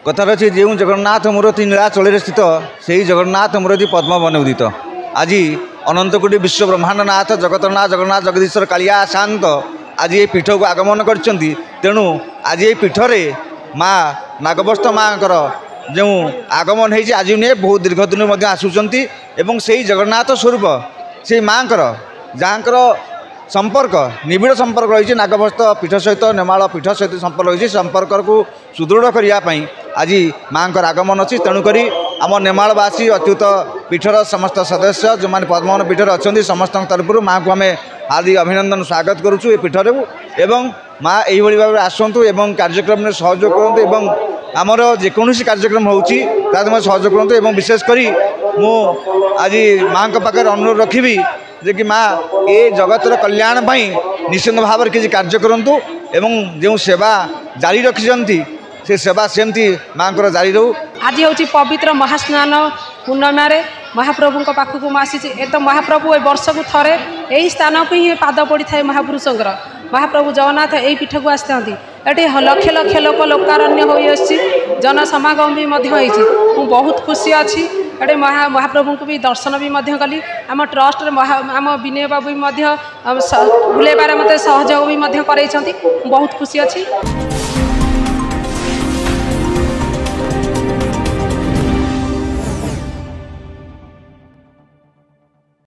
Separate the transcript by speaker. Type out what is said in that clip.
Speaker 1: कथार अच्छी जो जगन्नाथ मूर्ति नीलाचल स्थित से ही जगन्नाथ मूर्ति पद्मवन उदित। आज अनंतकोटि विश्व ब्रह्मांडनाथ जगतनाथ जगन्नाथ जगदीश्वर कालिया शांत आज ये पीठ को आगमन कर तेणु आज ये पीठरे माँ नागबस्त माँ जो आगमन हो आज नुहे बहुत दीर्घ दिन आसुँच से जगन्नाथ स्वरूप से माँ जहाँकर संपर्क निबिड़ संपर्क रही नागबस्त पीठ सहित नेमाल पीठ सहित संपर्क रही संपर्क को सुदृढ़ करने आज माँ आगमन अच्छी तेणुक आम नेमालवासी अच्युत पीठर समस्त सदस्य जो मैंने पद्मवन पीठर अच्छा समस्त तरफ माँ को आम हार्दिक अभिनंदन स्वागत करुचु ये पीठर एवं माँ यही भाव में आसतु एवं कार्यक्रम में सहयोग करूँ आमर जेकोसी कार्यक्रम होती सहयोग करूँ विशेषकर मु आज माँ पाखे अनुरोध रखी जे कि माँ ये जगतर कल्याण पाई निश्चित भाव में किसी कार्य करूँ एवं जो सेवा जारी रखिंट से सेवा सेमती माँ जारी रहू।
Speaker 2: आज हूँ पवित्र महास्नान पूर्णिमा महाप्रभु पाखक आसी तो महाप्रभु ए वर्ष को थे यही स्थान को ही पाद पड़ी था महापुरुषंकर महाप्रभु जगन्नाथ यही पीठ को आसता ये लक्ष लक्ष लोक लोकारण्य हो जनसमागम भी मुझे बहुत खुशी अच्छी ये महाप्रभु को भी दर्शन भी कली आम ट्रस्ट आम विनय बाबू भी बुलेबार मत सहयोग भी बहुत खुशी अच्छी।